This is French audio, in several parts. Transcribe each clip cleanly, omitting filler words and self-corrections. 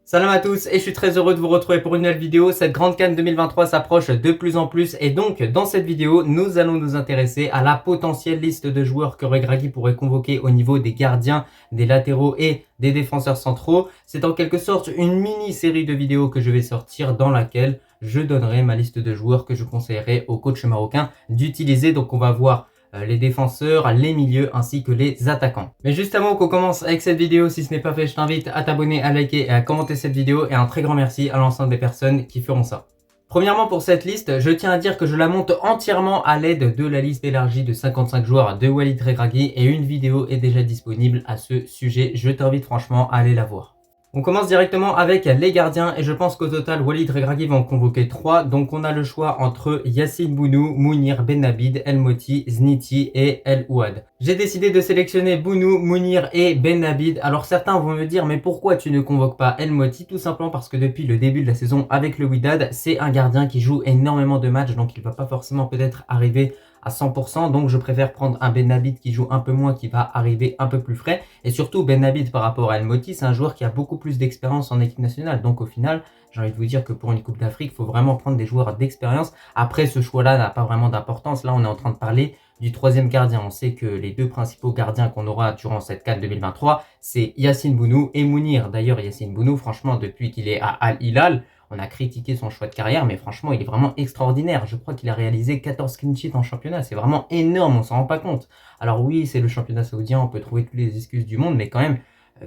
Salam à tous et je suis très heureux de vous retrouver pour une nouvelle vidéo. Cette grande CAN 2023 s'approche de plus en plus et donc dans cette vidéo nous allons nous intéresser à la potentielle liste de joueurs que Regragui pourrait convoquer au niveau des gardiens, des latéraux et des défenseurs centraux. C'est en quelque sorte une mini série de vidéos que je vais sortir dans laquelle je donnerai ma liste de joueurs que je conseillerais au coach marocain d'utiliser. Donc on va voir les défenseurs, les milieux ainsi que les attaquants. Mais juste avant qu'on commence avec cette vidéo, si ce n'est pas fait, je t'invite à t'abonner, à liker et à commenter cette vidéo et un très grand merci à l'ensemble des personnes qui feront ça. Premièrement, pour cette liste, je tiens à dire que je la monte entièrement à l'aide de la liste élargie de 55 joueurs de Walid Regragui et une vidéo est déjà disponible à ce sujet. Je t'invite franchement à aller la voir. On commence directement avec les gardiens et je pense qu'au total, Walid Regragui va en convoquer 3. Donc on a le choix entre Yassine Bounou, Mounir Benabid, El Moti, Zniti et El Ouad. J'ai décidé de sélectionner Bounou, Mounir et Benabid. Alors certains vont me dire mais pourquoi tu ne convoques pas El Moti? Tout simplement parce que depuis le début de la saison avec le Wydad, c'est un gardien qui joue énormément de matchs donc il ne va pas forcément peut-être arriver à 100%, donc je préfère prendre un Benabid qui joue un peu moins, qui va arriver un peu plus frais, et surtout Benabid par rapport à El Moti, c'est un joueur qui a beaucoup plus d'expérience en équipe nationale, donc au final, j'ai envie de vous dire que pour une Coupe d'Afrique, il faut vraiment prendre des joueurs d'expérience. Après, ce choix-là n'a pas vraiment d'importance, là on est en train de parler du troisième gardien. On sait que les deux principaux gardiens qu'on aura durant cette CAN 2023, c'est Yassine Bounou et Mounir. D'ailleurs, Yassine Bounou, franchement, depuis qu'il est à Al Hilal, on a critiqué son choix de carrière, mais franchement, il est vraiment extraordinaire. Je crois qu'il a réalisé 14 clean sheets en championnat. C'est vraiment énorme, on s'en rend pas compte. Alors oui, c'est le championnat saoudien, on peut trouver toutes les excuses du monde, mais quand même,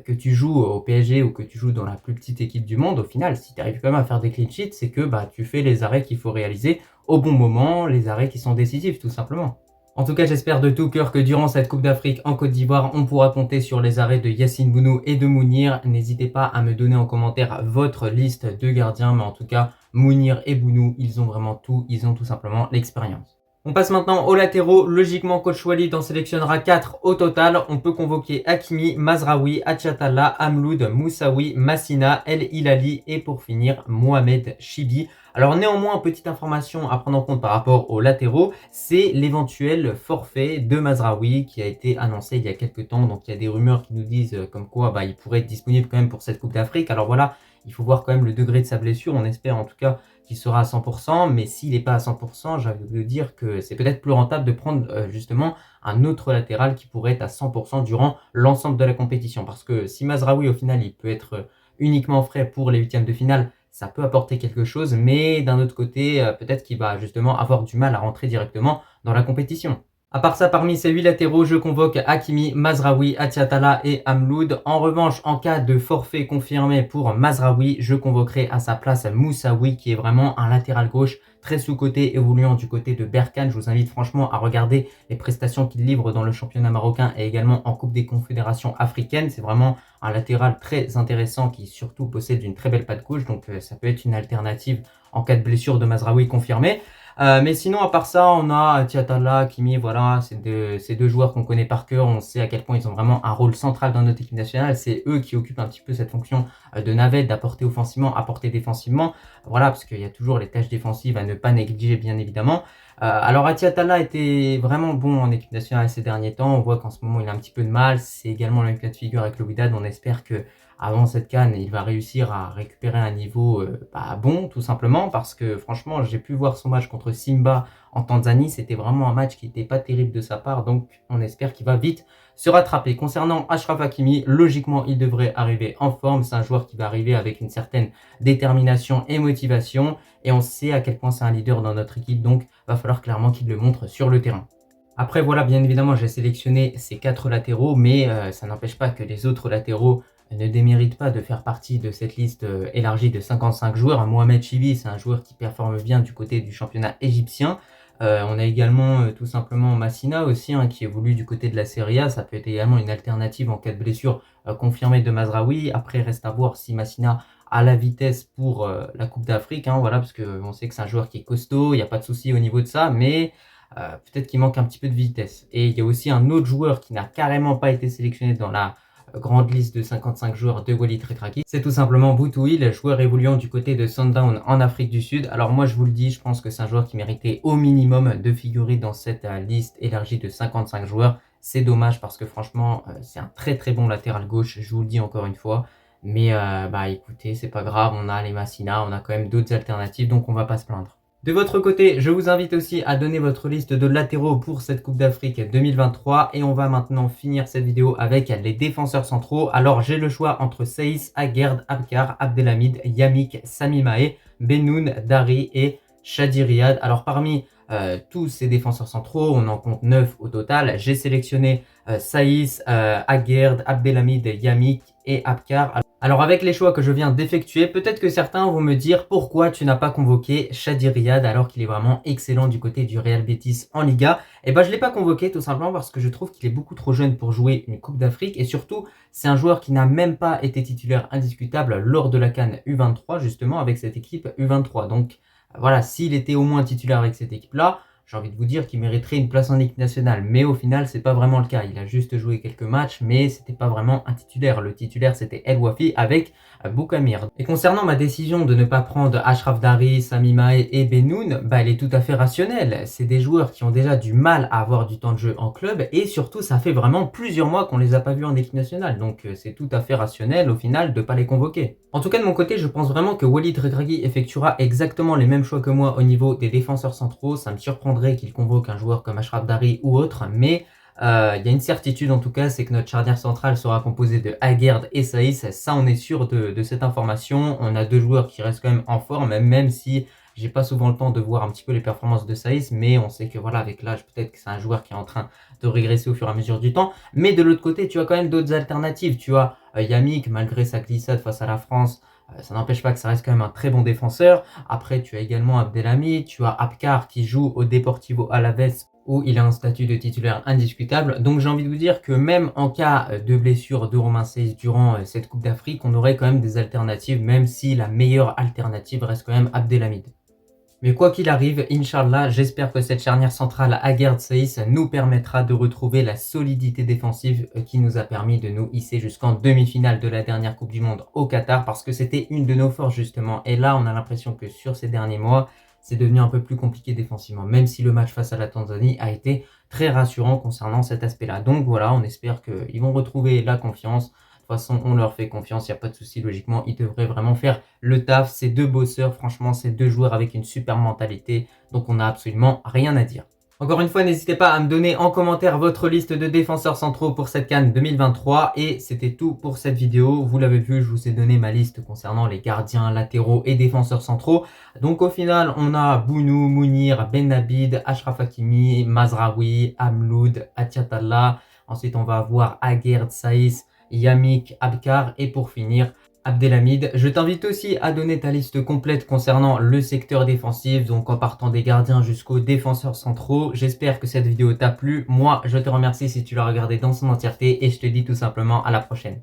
que tu joues au PSG ou que tu joues dans la plus petite équipe du monde, au final, si tu arrives quand même à faire des clean sheets, c'est que tu fais les arrêts qu'il faut réaliser au bon moment, les arrêts qui sont décisifs, tout simplement. En tout cas, j'espère de tout cœur que durant cette Coupe d'Afrique en Côte d'Ivoire, on pourra compter sur les arrêts de Yassine Bounou et de Mounir. N'hésitez pas à me donner en commentaire votre liste de gardiens, mais en tout cas, Mounir et Bounou, ils ont vraiment tout, ils ont tout simplement l'expérience. On passe maintenant aux latéraux. Logiquement, coach Walid en sélectionnera 4 au total. On peut convoquer Hakimi, Mazraoui, Achatalla, Amloud, Moussaoui, Massina, El Hilali et pour finir, Mohamed Chibi. Alors néanmoins, petite information à prendre en compte par rapport aux latéraux, c'est l'éventuel forfait de Mazraoui qui a été annoncé il y a quelques temps. Donc il y a des rumeurs qui nous disent comme quoi il pourrait être disponible quand même pour cette Coupe d'Afrique. Alors voilà, il faut voir quand même le degré de sa blessure. On espère en tout cas qu'il sera à 100%, mais s'il n'est pas à 100%, j'ai envie de dire que c'est peut-être plus rentable de prendre justement un autre latéral qui pourrait être à 100% durant l'ensemble de la compétition. Parce que si Mazraoui au final il peut être uniquement frais pour les huitièmes de finale, ça peut apporter quelque chose, mais d'un autre côté, peut-être qu'il va justement avoir du mal à rentrer directement dans la compétition. À part ça, parmi ces 8 latéraux, je convoque Hakimi, Mazraoui, Atiatala et Amloud. En revanche, en cas de forfait confirmé pour Mazraoui, je convoquerai à sa place Moussaoui, qui est vraiment un latéral gauche très sous-coté, évoluant du côté de Berkane. Je vous invite franchement à regarder les prestations qu'il livre dans le championnat marocain et également en Coupe des Confédérations africaines. C'est vraiment un latéral très intéressant qui surtout possède une très belle patte gauche, donc ça peut être une alternative en cas de blessure de Mazraoui confirmée. Mais sinon, à part ça, on a Tiatala, Kimi, voilà, ces deux joueurs qu'on connaît par cœur. On sait à quel point ils ont vraiment un rôle central dans notre équipe nationale. C'est eux qui occupent un petit peu cette fonction de navette, d'apporter offensivement, apporter défensivement. Voilà, parce qu'il y a toujours les tâches défensives à ne pas négliger, bien évidemment. Alors, Atiatala était vraiment bon en équipe nationale ces derniers temps. On voit qu'en ce moment, il a un petit peu de mal. C'est également le même cas de figure avec le Wydad. On espère que avant cette CAN, il va réussir à récupérer un niveau bon, tout simplement, parce que franchement, j'ai pu voir son match contre Simba en Tanzanie. C'était vraiment un match qui n'était pas terrible de sa part, donc on espère qu'il va vite se rattraper. Concernant Achraf Hakimi, logiquement, il devrait arriver en forme. C'est un joueur qui va arriver avec une certaine détermination et motivation, et on sait à quel point c'est un leader dans notre équipe, donc va falloir clairement qu'il le montre sur le terrain. Après, voilà, bien évidemment, j'ai sélectionné ces 4 latéraux, mais ça n'empêche pas que les autres latéraux ne démérite pas de faire partie de cette liste élargie de 55 joueurs. Mohamed Chibi, c'est un joueur qui performe bien du côté du championnat égyptien. On a également tout simplement Massina aussi, qui évolue du côté de la Serie A. Ça peut être également une alternative en cas de blessure confirmée de Mazraoui. Après, reste à voir si Massina a la vitesse pour la Coupe d'Afrique. Voilà, parce qu'on sait que c'est un joueur qui est costaud, il n'y a pas de souci au niveau de ça, mais peut-être qu'il manque un petit peu de vitesse. Et il y a aussi un autre joueur qui n'a carrément pas été sélectionné dans la grande liste de 55 joueurs de Walid Regragui. C'est tout simplement Boutouil, joueur évoluant du côté de Sundown en Afrique du Sud. Alors moi je vous le dis, je pense que c'est un joueur qui méritait au minimum de figurer dans cette liste élargie de 55 joueurs. C'est dommage parce que franchement c'est un très très bon latéral gauche, je vous le dis encore une fois. Mais bah écoutez, c'est pas grave, on a les Massina, on a quand même d'autres alternatives, donc on va pas se plaindre. De votre côté, je vous invite aussi à donner votre liste de latéraux pour cette Coupe d'Afrique 2023 et on va maintenant finir cette vidéo avec les défenseurs centraux. Alors j'ai le choix entre Saïs, Aguerd, Abkar, Abdelhamid, Yamik, Sami Mae, Benoun, Dari et Shadi Riyad. Alors parmi tous ces défenseurs centraux, on en compte 9 au total. J'ai sélectionné Saïs, Aguerd, Abdelhamid, Yamik et Abkar. Alors avec les choix que je viens d'effectuer, peut-être que certains vont me dire pourquoi tu n'as pas convoqué Shadi Riyad alors qu'il est vraiment excellent du côté du Real Betis en Liga. Et ben je l'ai pas convoqué tout simplement parce que je trouve qu'il est beaucoup trop jeune pour jouer une Coupe d'Afrique et surtout c'est un joueur qui n'a même pas été titulaire indiscutable lors de la CAN U23 justement avec cette équipe U23. Donc voilà, s'il était au moins titulaire avec cette équipe-là, j'ai envie de vous dire qu'il mériterait une place en équipe nationale. Mais au final, c'est pas vraiment le cas. Il a juste joué quelques matchs, mais c'était pas vraiment un titulaire. Le titulaire, c'était El Wafi avec Boukamir. Et concernant ma décision de ne pas prendre Achraf Dari, Sami Mae et Benoun, bah, elle est tout à fait rationnelle. C'est des joueurs qui ont déjà du mal à avoir du temps de jeu en club et surtout, ça fait vraiment plusieurs mois qu'on les a pas vus en équipe nationale. Donc, c'est tout à fait rationnel au final de pas les convoquer. En tout cas, de mon côté, je pense vraiment que Walid Regragui effectuera exactement les mêmes choix que moi au niveau des défenseurs centraux. Ça me surprendrait qu'il convoque un joueur comme Achraf Dari ou autre, mais il y a une certitude en tout cas, c'est que notre charnière centrale sera composée de Aguerd et Saïs. Ça, on est sûr de cette information. On a deux joueurs qui restent quand même en forme, même si j'ai pas souvent le temps de voir un petit peu les performances de Saïs, mais on sait que voilà, avec l'âge, peut-être que c'est un joueur qui est en train de régresser au fur et à mesure du temps. Mais de l'autre côté, tu as quand même d'autres alternatives. Tu as Yamik, malgré sa glissade face à la France, ça n'empêche pas que ça reste quand même un très bon défenseur. Après, tu as également Abdelhamid, tu as Abkar qui joue au Deportivo Alavés où il a un statut de titulaire indiscutable. Donc j'ai envie de vous dire que même en cas de blessure de Romain Saïs durant cette Coupe d'Afrique, on aurait quand même des alternatives, même si la meilleure alternative reste quand même Abdelhamid. Mais quoi qu'il arrive, Inch'Allah, j'espère que cette charnière centrale Aguerd Saïs nous permettra de retrouver la solidité défensive qui nous a permis de nous hisser jusqu'en demi-finale de la dernière Coupe du Monde au Qatar parce que c'était une de nos forces justement. Et là, on a l'impression que sur ces derniers mois, c'est devenu un peu plus compliqué défensivement, même si le match face à la Tanzanie a été très rassurant concernant cet aspect-là. Donc voilà, on espère qu'ils vont retrouver la confiance. De toute façon, on leur fait confiance, il n'y a pas de souci. Logiquement, ils devraient vraiment faire le taf. C'est deux bosseurs, franchement, c'est deux joueurs avec une super mentalité. Donc, on n'a absolument rien à dire. Encore une fois, n'hésitez pas à me donner en commentaire votre liste de défenseurs centraux pour cette CAN 2023. Et c'était tout pour cette vidéo. Vous l'avez vu, je vous ai donné ma liste concernant les gardiens, latéraux et défenseurs centraux. Donc au final, on a Bounou, Mounir, Benabid, Achraf Hakimi, Mazraoui, Amloud, Atiatallah. Ensuite, on va avoir Aguerd, Saïs, Yamik, Abkar et pour finir Abdelhamid. Je t'invite aussi à donner ta liste complète concernant le secteur défensif, donc en partant des gardiens jusqu'aux défenseurs centraux. J'espère que cette vidéo t'a plu. Moi, je te remercie si tu l'as regardée dans son entièreté et je te dis tout simplement à la prochaine.